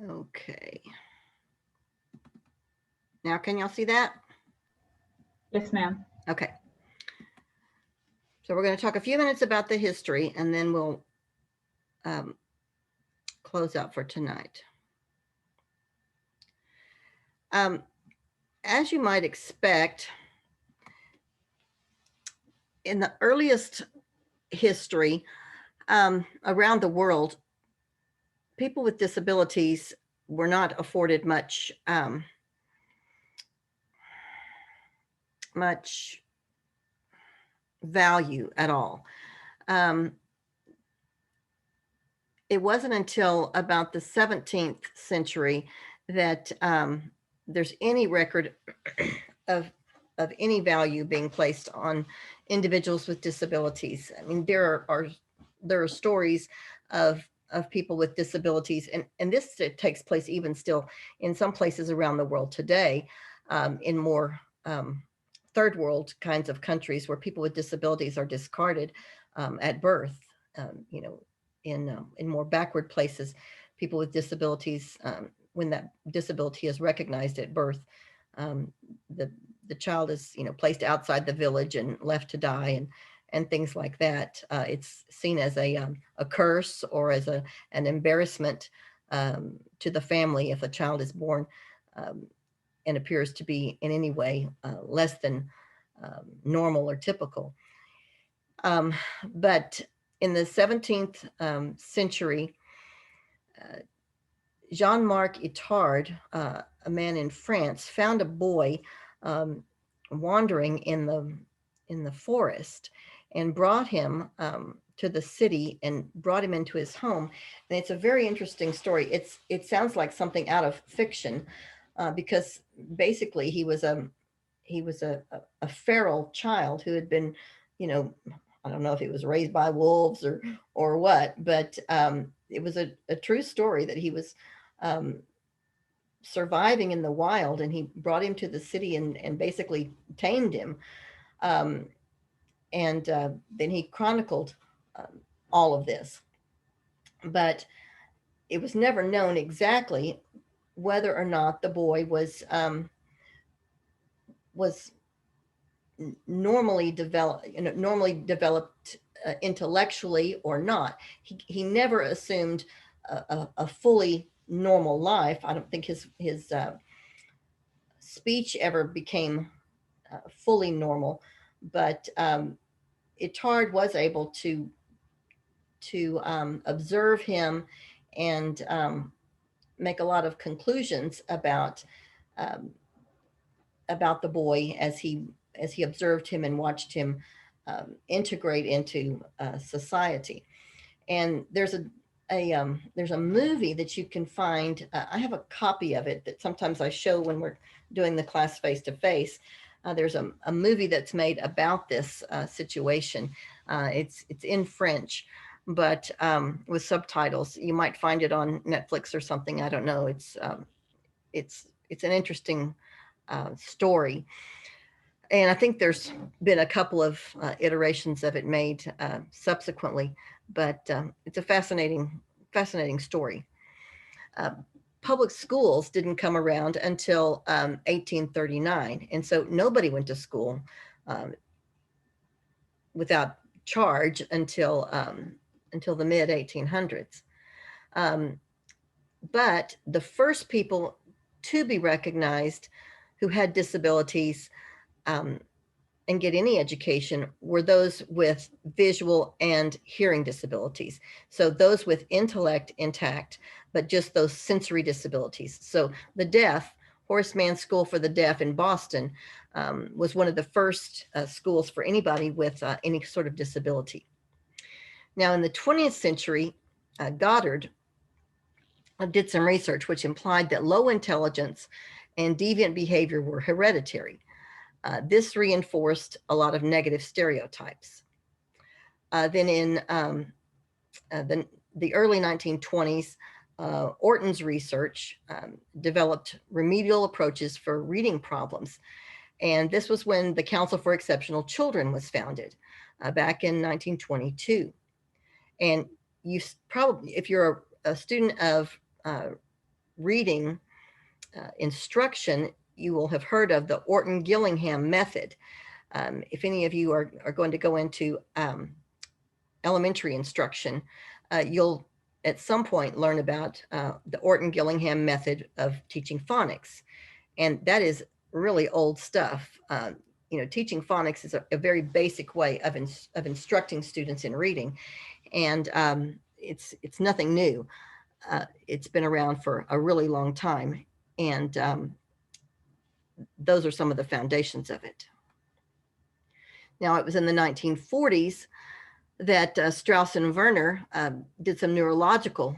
Okay. Now, can y'all see that? Yes, ma'am. Okay. So we're going to talk a few minutes about the history, and then we'll close out for tonight. As you might expect, in the earliest history around the world, people with disabilities were not afforded much value at all. It wasn't until about the 17th century that there's any record of any value being placed on individuals with disabilities. I mean, there are stories of people with disabilities, and this takes place even still in some places around the world today, in more third world kinds of countries where people with disabilities are discarded at birth. You know, in more backward places, people with disabilities, when that disability is recognized at birth, the child is, you know, placed outside the village and left to die, and things like that. It's seen as a curse or as an embarrassment to the family if a child is born and appears to be in any way less than normal or typical. But in the 17th century, Jean-Marc Itard, a man in France, found a boy wandering in the forest, and brought him to the city and brought him into his home. And it's a very interesting story. It sounds like something out of fiction, because basically he was a feral child who had been, you know, I don't know if he was raised by wolves or what, but it was a true story that he was surviving in the wild, and he brought him to the city and basically tamed him. And then he chronicled all of this, but it was never known exactly whether or not the boy was normally developed intellectually or not. He never assumed a fully normal life. I don't think his speech ever became fully normal, but Itard was able to observe him and make a lot of conclusions um, about the boy as he observed him and watched him integrate into society. And there's a movie that you can find. I have a copy of it that sometimes I show when we're doing the class face to face. There's a movie that's made about this situation. It's in French, but with subtitles. You might find it on Netflix or something. I don't know. It's an interesting story, and I think there's been a couple of iterations of it made subsequently, but it's a fascinating story. Uh, Public schools didn't come around until 1839, and so nobody went to school um, without charge until the mid 1800s. Um, but the first people to be recognized who had disabilities um, and get any education were those with visual and hearing disabilities. So those with intellect intact, but just those sensory disabilities. So the deaf, Horace Mann School for the Deaf in Boston, was one of the first schools for anybody with any sort of disability. Now in the 20th century, Goddard did some research which implied that low intelligence and deviant behavior were hereditary. This reinforced a lot of negative stereotypes. Then in the early 1920s, Orton's research developed remedial approaches for reading problems. And this was when the Council for Exceptional Children was founded back in 1922. And you probably, if you're a student of reading instruction, you will have heard of the Orton-Gillingham method. If any of you are going to go into elementary instruction, you'll at some point learn about the Orton-Gillingham method of teaching phonics. And that is really old stuff. Teaching phonics is a very basic way of instructing students in reading. And it's nothing new. It's been around for a really long time. And those are some of the foundations of it. Now, it was in the 1940s that Strauss and Werner did some neurological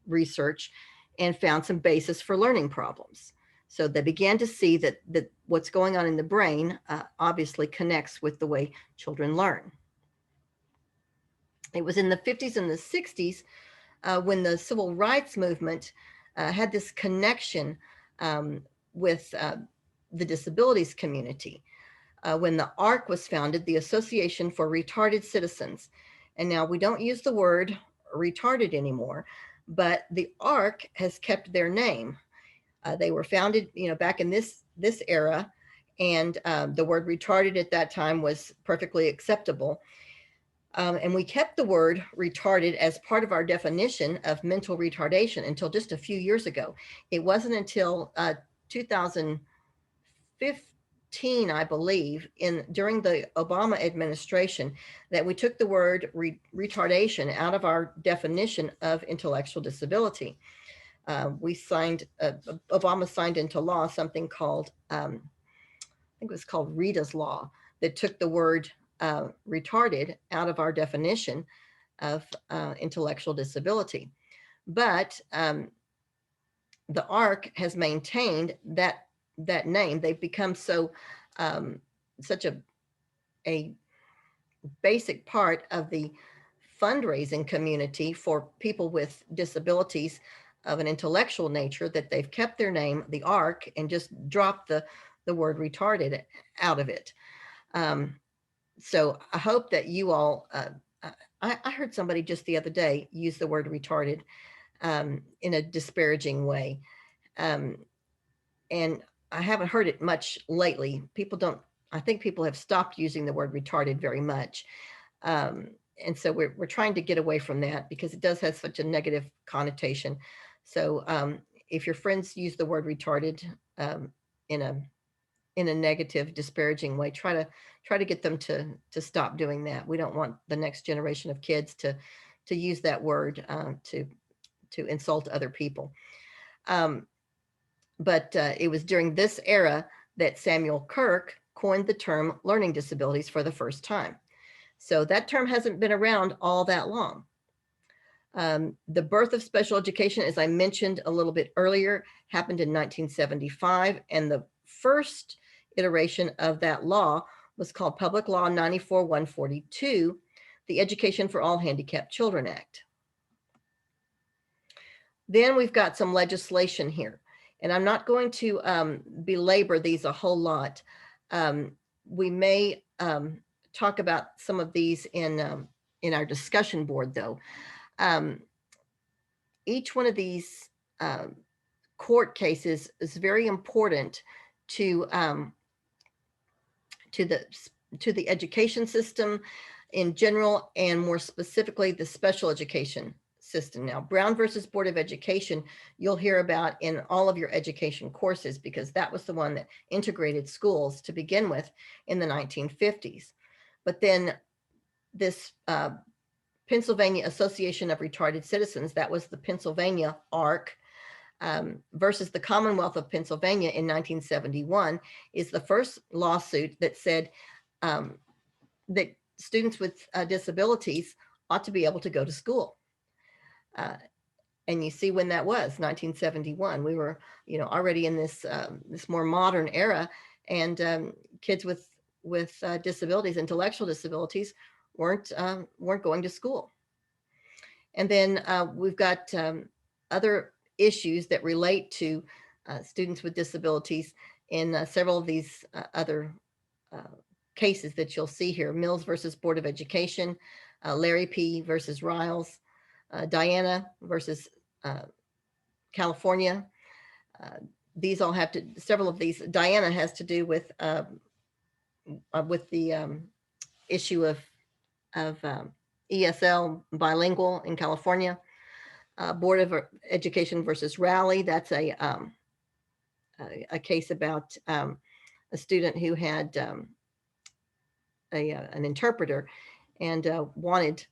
research and found some basis for learning problems. So they began to see that what's going on in the brain obviously connects with the way children learn. It was in the 50s and the 60s when the civil rights movement had this connection with the disabilities community. When the ARC was founded, the Association for Retarded Citizens. And now we don't use the word retarded anymore, but the ARC has kept their name. They were founded, back in this era, and the word retarded at that time was perfectly acceptable. And we kept the word retarded as part of our definition of mental retardation until just a few years ago. It wasn't until 2015, I believe, during the Obama administration, that we took the word retardation out of our definition of intellectual disability. Obama signed into law something called, I think it was called Rita's Law, that took the word retarded out of our definition of intellectual disability. But the ARC has maintained that name. They've become such a basic part of the fundraising community for people with disabilities of an intellectual nature that they've kept their name, the ARC, and just dropped the word retarded out of it. So I hope that you all, I heard somebody just the other day use the word retarded in a disparaging way. And I haven't heard it much lately. I think people have stopped using the word retarded very much. And so we're trying to get away from that because it does have such a negative connotation. So if your friends use the word retarded in a negative, disparaging way, try to get them to stop doing that. We don't want the next generation of kids to use that word to insult other people. But it was during this era that Samuel Kirk coined the term learning disabilities for the first time. So that term hasn't been around all that long. The birth of special education, as I mentioned a little bit earlier, happened in 1975, and the first iteration of that law was called Public Law 94-142, the Education for All Handicapped Children Act. Then we've got some legislation here, and I'm not going to belabor these a whole lot. We may talk about some of these in our discussion board, though. Each one of these court cases is very important to the education system in general, and more specifically the special education system. Now, Brown versus Board of Education, you'll hear about in all of your education courses, because that was the one that integrated schools to begin with in the 1950s. But then this Pennsylvania Association of Retarded Citizens, that was the Pennsylvania ARC, versus the Commonwealth of Pennsylvania in 1971, is the first lawsuit that said that students with disabilities ought to be able to go to school. And you see when that was, 1971. We were, already in this more modern era, and kids with disabilities, intellectual disabilities, weren't going to school. And then we've got other issues that relate to students with disabilities in several of these other cases that you'll see here: Mills versus Board of Education, Larry P. versus Riles, Diana versus California. These all have to, several of these, Diana has to do with the issue of ESL bilingual in California. Board of Education versus Raleigh. That's a case about a student who had an interpreter and wanted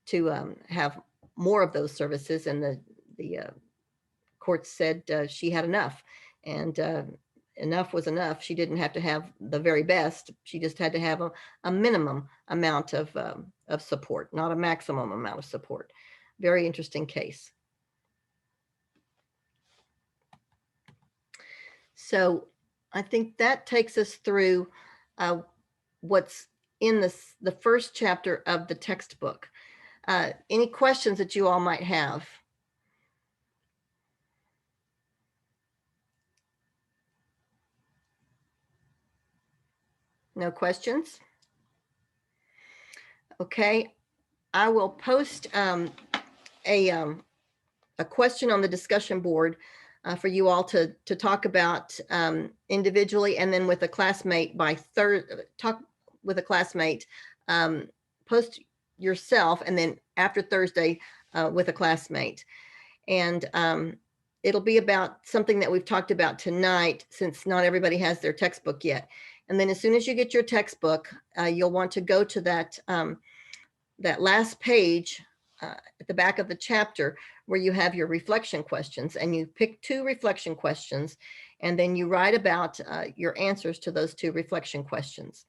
to have more of those services, and the court said she had enough, and enough was enough. She didn't have to have the very best. She just had to have a minimum amount of support, not a maximum amount of support. Very interesting case. So I think that takes us through what's in the first chapter of the textbook. Any questions that you all might have? No questions? Okay, I will post a question on the discussion board for you all to talk about individually, and then with a classmate by talk with a classmate, post yourself, and then after Thursday with a classmate. And it'll be about something that we've talked about tonight, since not everybody has their textbook yet. And then as soon as you get your textbook, you'll want to go to that last page at the back of the chapter where you have your reflection questions, and you pick 2 reflection questions, and then you write about your answers to those 2 reflection questions.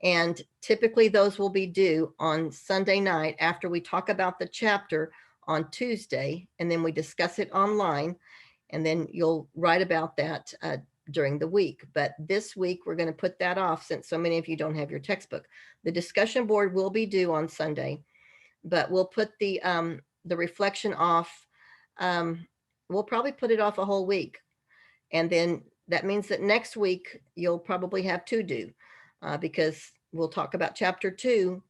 And typically those will be due on Sunday night after we talk about the chapter on Tuesday, and then we discuss it online, and then you'll write about that during the week. But this week we're going to put that off since so many of you don't have your textbook. The discussion board will be due on Sunday, but we'll put the reflection off. We'll probably put it off a whole week. And then that means that next week you'll probably have 2 due because we'll talk about chapter 2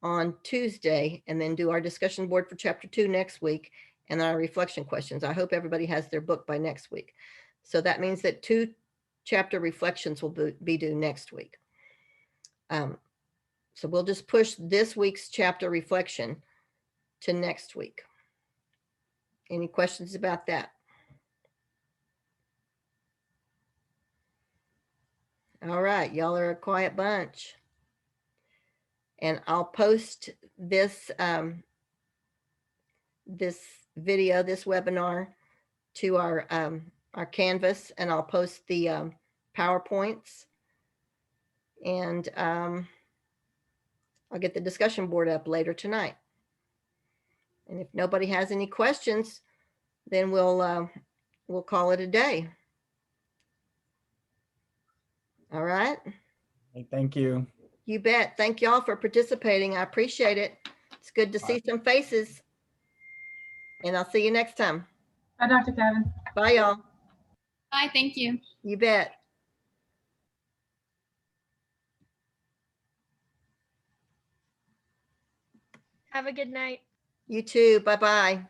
on Tuesday, and then do our discussion board for chapter 2 next week, and our reflection questions. I hope everybody has their book by next week. So that means that 2 chapter reflections will be due next week. So we'll just push this week's chapter reflection to next week. Any questions about that? All right, y'all are a quiet bunch. And I'll post this this video, this webinar, to our Canvas, and I'll post the PowerPoints, and I'll get the discussion board up later tonight. And if nobody has any questions, then we'll call it a day. All right. Hey, thank you. You bet. Thank y'all for participating. I appreciate it. It's good to see some faces. And I'll see you next time. Bye, Dr. Kevin. Bye, y'all. Bye, thank you. You bet. Have a good night. You too. Bye-bye.